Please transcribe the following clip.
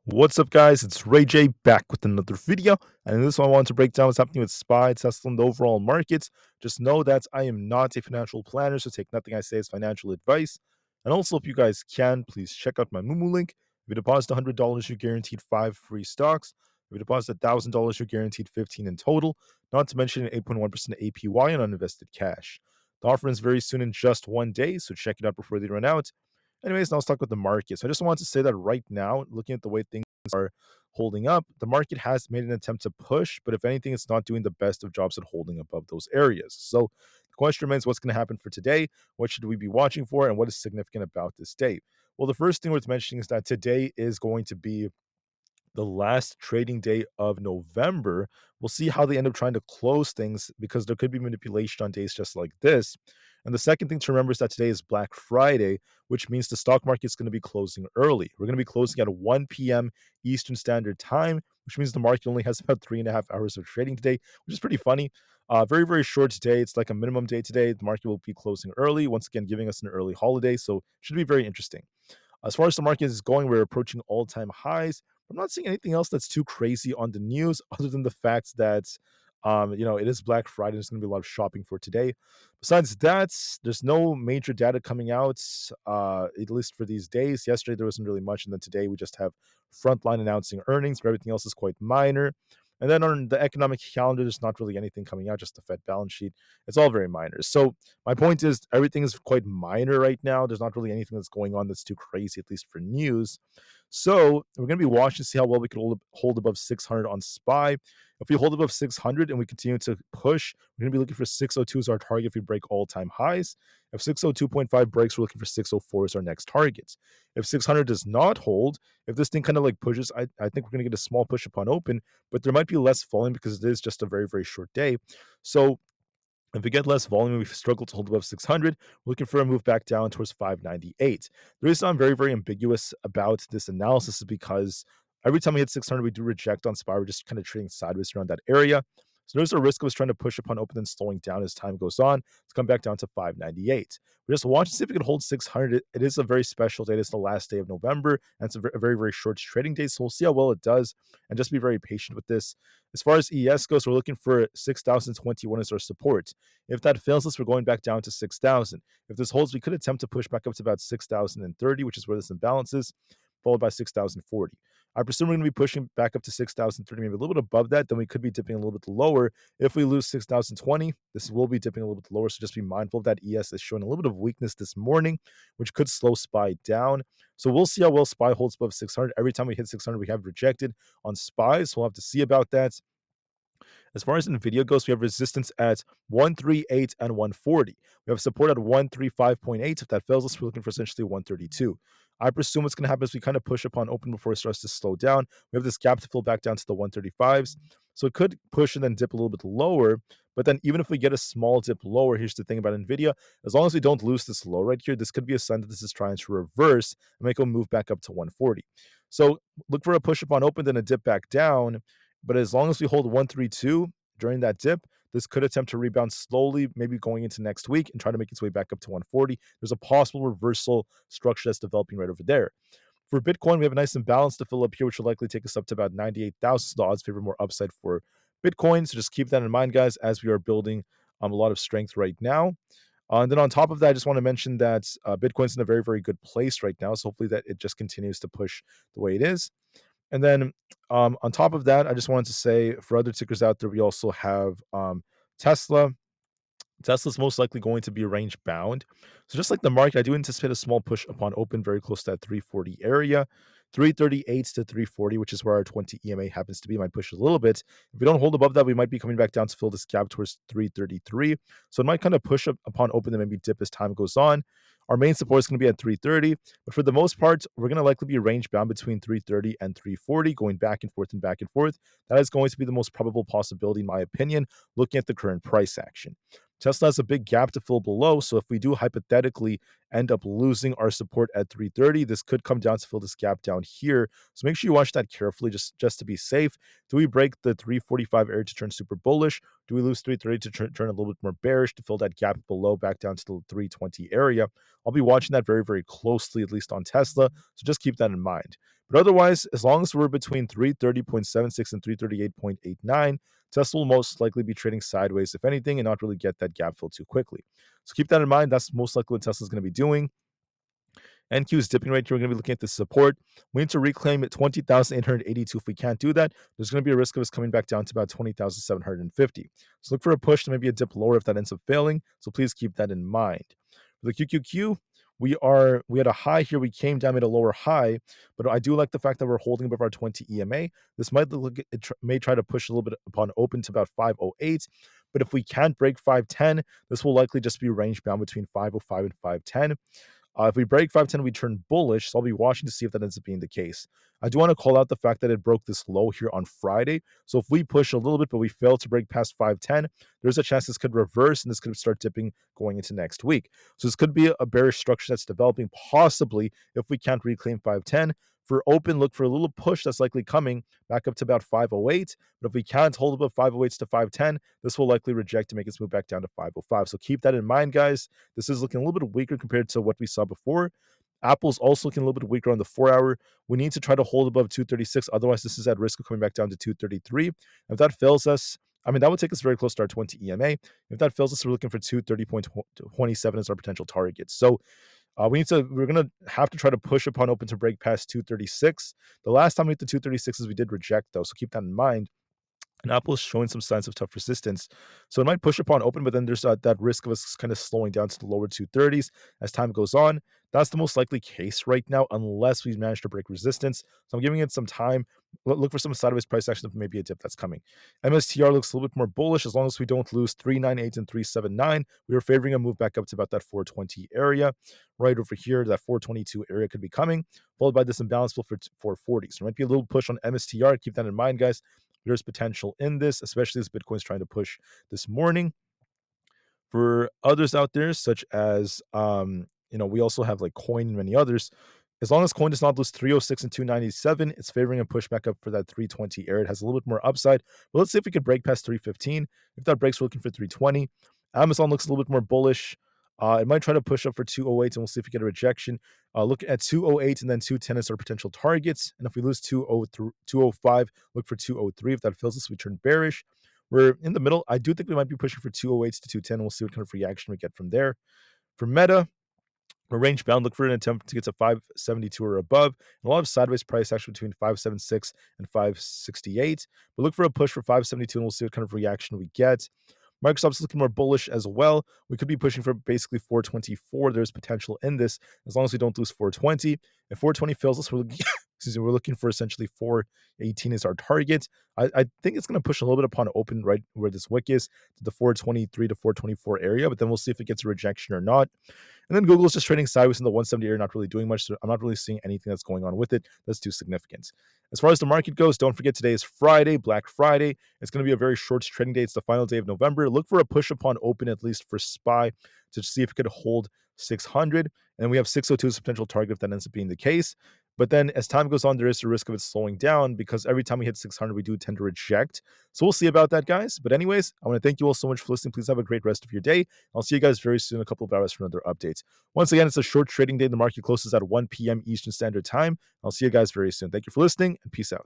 What's up, guys? It's Ray-Jay back with another video. And in this one, I want to break down what's happening with SPY, Tesla, and the overall markets. Just know that I am not a financial planner, so take nothing I say as financial advice. And also, if you guys can, please check out my Moomoo link. If you deposit $100, you're guaranteed 5 free stocks. If you deposit $1,000, you're guaranteed 15 in total, not to mention an 8.1% APY on uninvested cash. The offer is very soon in just 1 day, so check it out before they run out. Anyways, now let's talk about the market. So I just wanted to say that right now, looking at the way things are holding up, the market has made an attempt to push, but if anything, it's not doing the best of jobs at holding above those areas. So the question remains, what's going to happen for today? What should we be watching for? And what is significant about this day? Well, the first thing worth mentioning is that today is going to be the last trading day of November. We'll see how they end up trying to close things because there could be manipulation on days just like this. And the second thing to remember is that today is Black Friday, which means the stock market is going to be closing early. We're going to be closing at 1 p.m. Eastern Standard Time, which means the market only has about 3.5 hours of trading today, which is pretty funny. Very, very short today. It's like a minimum day today. The market will be closing early, once again, giving us an early holiday. So it should be very interesting. As far as the market is going, we're approaching all-time highs. I'm not seeing anything else that's too crazy on the news other than the fact that it is Black Friday. There's going to be a lot of shopping for today. Besides that, there's no major data coming out, at least for these days. Yesterday, there wasn't really much. And then today, we just have Frontline announcing earnings, but everything else is quite minor. And then on the economic calendar, there's not really anything coming out, just the Fed balance sheet. It's all very minor. So my point is everything is quite minor right now. There's not really anything that's going on that's too crazy, at least for news. So we're going to be watching to see how well we can hold above 600 on SPY. If we hold above 600 and we continue to push, we're going to be looking for 602 as our target if we break all-time highs. If 602.5 breaks, we're looking for 604 as our next target. If 600 does not hold, if this thing kind of like pushes, I think we're going to get a small push upon open, but there might be less volume because it is just a very, very short day. So if we get less volume, we struggle to hold above 600. We're looking for a move back down towards 598. The reason I'm very, very ambiguous about this analysis is because every time we hit 600, we do reject on SPY. We're just kind of trading sideways around that area. So there's a risk of us trying to push upon open and slowing down as time goes on. Let's come back down to 598. We just watch and see if we can hold 600. It is a very special day. It's the last day of November, and it's a very, very short trading day. So we'll see how well it does and just be very patient with this. As far as ES goes, we're looking for 6,021 as our support. If that fails us, we're going back down to 6,000. If this holds, we could attempt to push back up to about 6,030, which is where this imbalance is, followed by 6,040. I presume we're going to be pushing back up to 6,030, maybe a little bit above that. Then we could be dipping a little bit lower. If we lose 6,020, this will be dipping a little bit lower. So just be mindful of that. ES is showing a little bit of weakness this morning, which could slow SPY down. So we'll see how well SPY holds above 600. Every time we hit 600, we have rejected on SPY. So we'll have to see about that. As far as Nvidia goes, we have resistance at 138 and 140. We have support at 135.8. If that fails us, we're looking for essentially 132. I presume what's going to happen is we kind of push upon open before it starts to slow down. We have this gap to fill back down to the 135s. So it could push and then dip a little bit lower. But then even if we get a small dip lower, here's the thing about Nvidia. As long as we don't lose this low right here, this could be a sign that this is trying to reverse and make a move back up to 140. So look for a push upon open, then a dip back down. But as long as we hold 132 during that dip, this could attempt to rebound slowly, maybe going into next week and try to make its way back up to 140. There's a possible reversal structure that's developing right over there. For Bitcoin, we have a nice imbalance to fill up here, which will likely take us up to about 98,000. So the odds favor more upside for Bitcoin. So just keep that in mind, guys, as we are building a lot of strength right now. And then on top of that, I just want to mention that Bitcoin's in a very, very good place right now. So hopefully that it just continues to push the way it is. And then on top of that, I just wanted to say for other tickers out there, we also have Tesla. Tesla's most likely going to be range bound. So just like the market, I do anticipate a small push upon open very close to that 340 area. 338 to 340, which is where our 20 EMA happens to be, might push a little bit. If we don't hold above that, we might be coming back down to fill this gap towards 333. So it might kind of push up upon open and maybe dip as time goes on. Our main support is going to be at 330, but for the most part, we're going to likely be range bound between 330 and 340, going back and forth and back and forth. That is going to be the most probable possibility, in my opinion, looking at the current price action. Tesla has a big gap to fill below, so if we do hypothetically end up losing our support at 330, this could come down to fill this gap down here. So make sure you watch that carefully just to be safe. Do we break the 345 area to turn super bullish? Do we lose 330 to turn a little bit more bearish to fill that gap below back down to the 320 area? I'll be watching that very, very closely, at least on Tesla. So just keep that in mind. But otherwise, as long as we're between 330.76 and 338.89, Tesla will most likely be trading sideways, if anything, and not really get that gap filled too quickly. So keep that in mind. That's most likely what Tesla's going to be doing. NQ is dipping right here. We're going to be looking at the support. We need to reclaim at 20,882. If we can't do that, there's going to be a risk of us coming back down to about 20,750. So look for a push to maybe a dip lower if that ends up failing. So please keep that in mind. For the QQQ, we had a high here. We came down at a lower high, but I do like the fact that we're holding above our 20 EMA. This might look it may try to push a little bit upon open to about 508, but if we can't break 510, this will likely just be range bound between 505 and 510. If we break 510, we turn bullish, so I'll be watching to see if that ends up being the case. I do want to call out the fact that it broke this low here on Friday. So if we push a little bit, but we fail to break past 510, there's a chance this could reverse and this could start dipping going into next week. So this could be a bearish structure that's developing, possibly if we can't reclaim 510. For open, look for a little push that's likely coming back up to about 508. But if we can't hold above 508 to 510, this will likely reject to make us move back down to 505. So keep that in mind, guys. This is looking a little bit weaker compared to what we saw before. Apple's also looking a little bit weaker on the 4-hour. We need to try to hold above 236. Otherwise, this is at risk of coming back down to 233. If that fails us, that would take us very close to our 20 EMA. If that fails us, we're looking for 230.27 as our potential target. So we're gonna have to try to push upon open to break past 236. The last time we hit the 236s, we did reject though, so keep that in mind. And Apple's showing some signs of tough resistance. So it might push upon open, but then there's that risk of us kind of slowing down to the lower 230s as time goes on. That's the most likely case right now, unless we manage to break resistance. So I'm giving it some time. Look for some sideways price action of maybe a dip that's coming. MSTR looks a little bit more bullish as long as we don't lose 398 and 379. We are favoring a move back up to about that 420 area. Right over here, that 422 area could be coming, followed by this imbalance for 440. So there might be a little push on MSTR. Keep that in mind, guys. There's potential in this, especially as Bitcoin's trying to push this morning. For others out there, such as we also have like Coin and many others. As long as Coin does not lose 306 and 297, it's favoring a push back up for that 320 area. It has a little bit more upside. But let's see if we could break past 315. If that breaks, we're looking for 320. Amazon looks a little bit more bullish. It might try to push up for 208, and we'll see if we get a rejection. Look at 208 and then 210 as our potential targets. And if we lose 205, look for 203. If that fails us, we turn bearish. We're in the middle. I do think we might be pushing for 208 to 210. We'll see what kind of reaction we get from there. For Meta, we're range bound. Look for an attempt to get to 572 or above. And a lot of sideways price action between 576 and 568. But look for a push for 572, and we'll see what kind of reaction we get. Microsoft's looking more bullish as well. We could be pushing for basically 424. There's potential in this as long as we don't lose 420. If 420 fails us, we're looking for essentially 418 is our target. I think it's going to push a little bit upon open right where this wick is to the 423 to 424 area, but then we'll see if it gets a rejection or not. And then Google's just trading sideways in the 170 area, not really doing much. So I'm not really seeing anything that's going on with it that's too significant. As far as the market goes, don't forget today is Friday, Black Friday. It's going to be a very short trading day. It's the final day of November. Look for a push upon open, at least for SPY, to see if it could hold 600. And we have 602 as a potential target if that ends up being the case. But then as time goes on, there is a risk of it slowing down because every time we hit 600, we do tend to reject. So we'll see about that, guys. But anyways, I want to thank you all so much for listening. Please have a great rest of your day. I'll see you guys very soon, a couple of hours for another update. Once again, it's a short trading day. The market closes at 1 p.m. Eastern Standard Time. I'll see you guys very soon. Thank you for listening, and peace out.